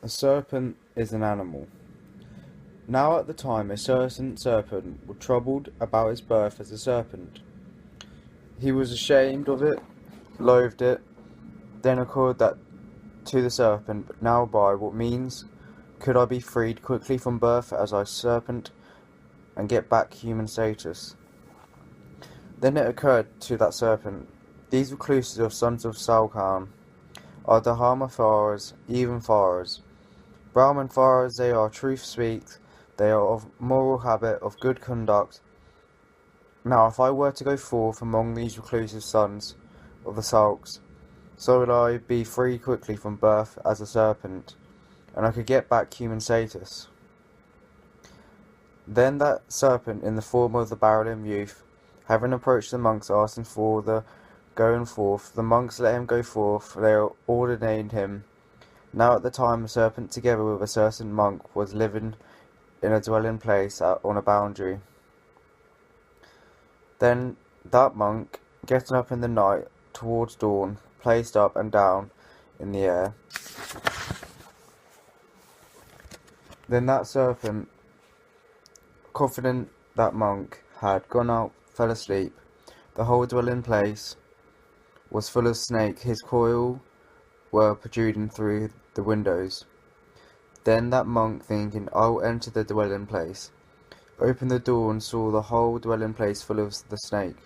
A serpent is an animal. Now at the time a certain serpent was troubled about his birth as a serpent. He was ashamed of it, loathed it, then accorded that to the serpent, but now by what means could I be freed quickly from birth as a serpent and get back human status? Then it occurred to that serpent, these recluses of sons of Salkhan are Dharma farers, even farers. Brahman farers they are, truth speaks, they are of moral habit, of good conduct. Now if I were to go forth among these reclusive sons of the Salks, so would I be free quickly from birth as a serpent, and I could get back human status. Then that serpent, in the form of the Baralim youth, having approached the monks asking for the going forth, the monks let him go forth, they ordained him. Now at the time the serpent together with a certain monk was living in a dwelling place on a boundary. Then that monk, getting up in the night towards dawn, placed up and down in the air. Then that serpent, confident that monk had gone out, fell asleep. The whole dwelling place was full of snake, his coil were protruding through the windows. Then that monk, thinking, I will enter the dwelling place, opened the door and saw the whole dwelling place full of the snake.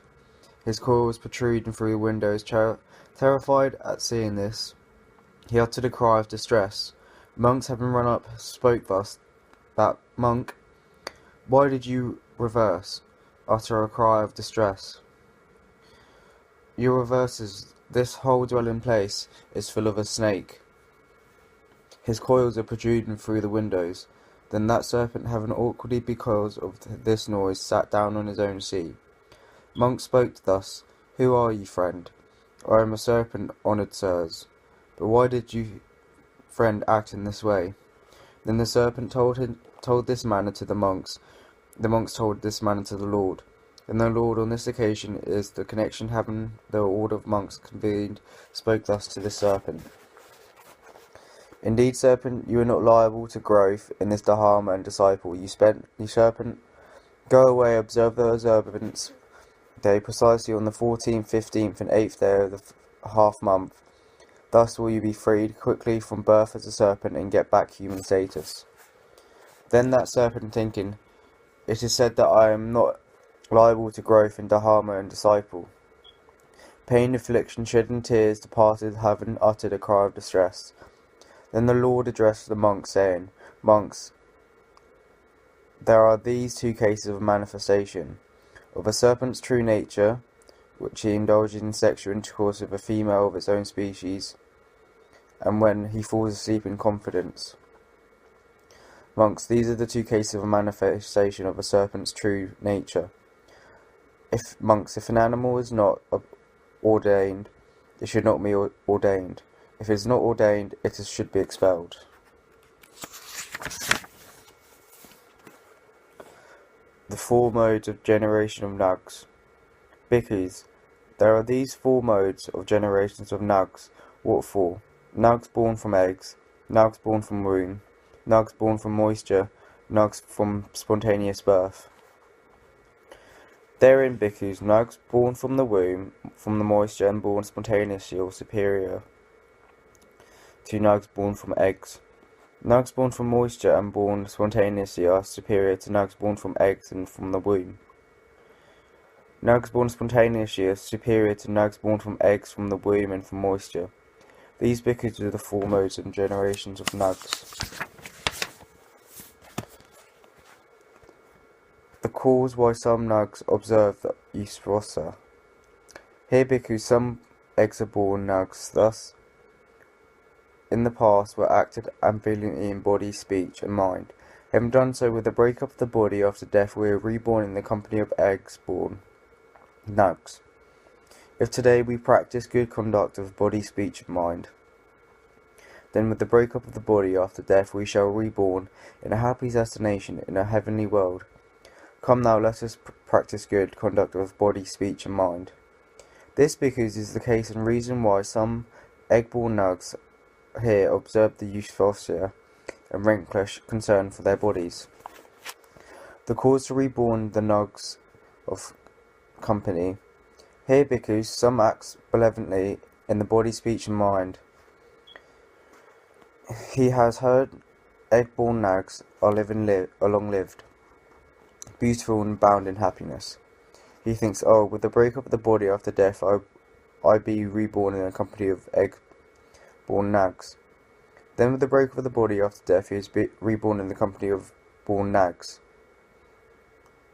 His coil was protruding through the windows. Terrified at seeing this, he uttered a cry of distress. Monks having run up spoke thus, that monk, why did you reverse, utter a cry of distress? Your reverses, this whole dwelling place is full of a snake. His coils are protruding through the windows. Then that serpent, having awkwardly because of this noise, sat down on his own seat. Monk spoke thus, who are ye, friend? I am a serpent, honoured sirs. But why did you, friend, act in this way? Then the serpent told this manner to the monks. The monks told this manner to the Lord. And the Lord on this occasion is the connection having the order of monks convened, spoke thus to the serpent. Indeed, serpent, you are not liable to growth in this Dharma and disciple. You serpent, go away, observe the observance day precisely on the 14th, 15th, and 8th day of the half month. Thus will you be freed quickly from birth as a serpent and get back human status. Then that serpent, thinking, it is said that I am not liable to growth in Dharma and disciple. Pain, affliction, shedding tears, departed, having uttered a cry of distress. Then the Lord addressed the monks, saying, Monks, there are these two cases of manifestation, of a serpent's true nature, which he indulges in sexual intercourse with a female of its own species, and when he falls asleep in confidence. Monks, these are the two cases of a manifestation of a serpent's true nature. If an animal is not ordained, it should not be ordained. If it is not ordained, should be expelled. The four modes of generation of nags. Bhikkhus, there are these four modes of generations of nags. What for? Nags born from eggs, nags born from womb, nags born from moisture, nags from spontaneous birth. Therein, bhikkhus, nags born from the womb, from the moisture, and born spontaneously or superior to nags born from eggs. Nags born from moisture and born spontaneously are superior to nags born from eggs and from the womb. Nags born spontaneously are superior to nags born from eggs, from the womb, and from moisture. These bhikkhus are the four modes and generations of nags. The cause why some nags observe the usvasa. Here, bhikkhus, some eggs are born nags, thus in the past were acted ambivalently in body, speech, and mind. Having done so with the break-up of the body after death, we are reborn in the company of eggs-born nags. If today we practice good conduct of body, speech, and mind, then with the break-up of the body after death, we shall reborn in a happy destination in a heavenly world. Come now, let us practice good conduct of body, speech, and mind. This because is the case and reason why some egg-born nags here observe the Eusphosia, and relinquish concern for their bodies. The cause to reborn the nugs of company. Here bhikkhus, some acts benevolently in the body, speech and mind. He has heard egg-born nags are long-lived, beautiful and bound in happiness. He thinks, oh, with the break-up of the body after death, I be reborn in the company of egg-born nags. Then with the break-up of the body after death, he is reborn in the company of born nags.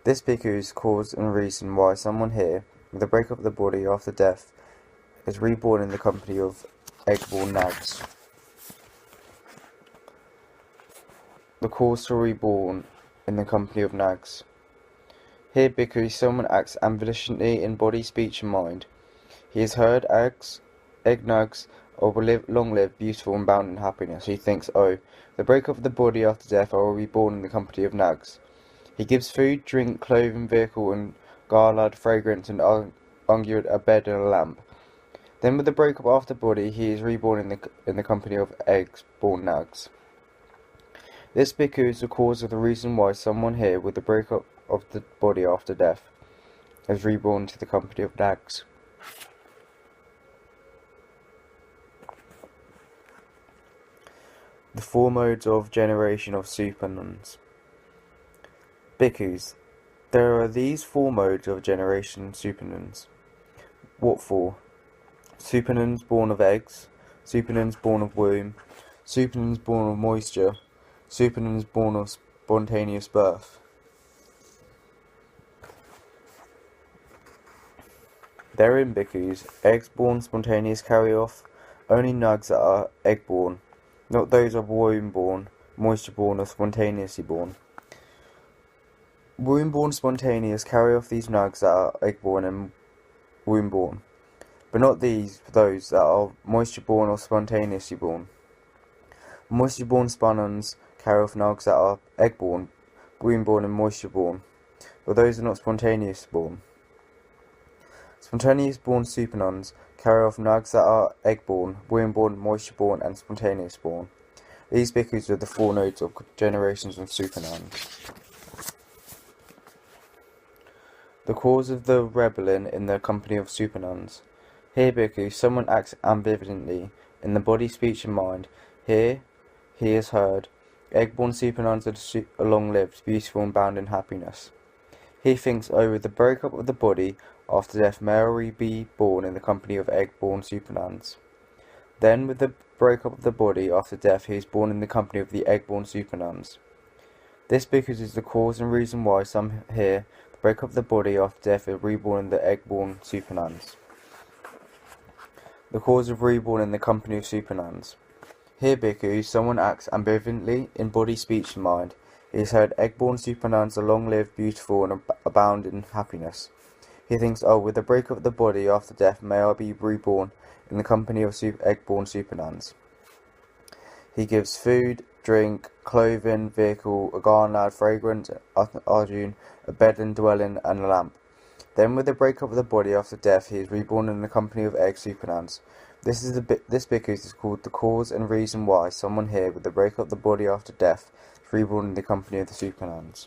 This bhikkhu is cause and reason why someone here, with the break-up of the body after death, is reborn in the company of egg-born nags. The cause to reborn in the company of nags. Here bhikkhu, someone acts ambivalently in body, speech and mind. He has heard egg nags are long-lived, beautiful and bound in happiness. He thinks, oh, the break-up of the body after death, I will be born in the company of nags. He gives food, drink, clothing, vehicle and garland, fragrance and unguent, a bed and a lamp. Then with the break-up after body, he is reborn in the company of egg-born nags. This bhikkhu is the cause of the reason why someone here, with the break-up of the body after death, is reborn to the company of nags. The four modes of generation of supernuns. Bhikkhus, there are these four modes of generation supernuns. What four? Supernuns born of eggs, supernuns born of womb, supernuns born of moisture, supernuns born of spontaneous birth. Therein, bhikkhus, eggs born spontaneous carry off only nugs that are egg born, not those of womb born, moisture born or spontaneously born. Womb born spontaneous carry off these nugs that are egg born and womb born, but not those that are moisture born or spontaneously born. Moisture born spunnuns carry off nugs that are egg born, womb born and moisture born, but those are not spontaneous born. Spontaneous born supernuns carry off nugs that are egg born, womb born, moisture born and spontaneous born. These bhikkhus are the four nodes of generations of supernuns. The cause of the rebellion in the company of supernuns. Here bhikkhu, someone acts ambivalently in the body, speech and mind. Here he is heard, egg-born supernuns are long-lived, beautiful and bound in happiness. He thinks, oh, with the break-up of the body after death, may I be born in the company of egg-born supernuns. Then with the break-up of the body after death, he is born in the company of the egg-born supernuns. This bhikkhu is the cause and reason why some here, the break-up of the body after death, are reborn in the egg-born supernuns. The cause of reborn in the company of supernuns. Here bhikkhu, someone acts ambivalently in body, speech and mind. He has heard egg-born supernuns are long-lived, beautiful and abound in happiness. He thinks, oh, with the break-up of the body after death, may I be reborn in the company of egg-born supernuns. He gives food, drink, clothing, vehicle, a garland, fragrance, arjun, a bed and dwelling, and a lamp. Then with the break-up of the body after death, he is reborn in the company of egg supernuns. This bhikkhu is called the cause and reason why someone here, with the break-up of the body after death, is reborn in the company of the supernuns.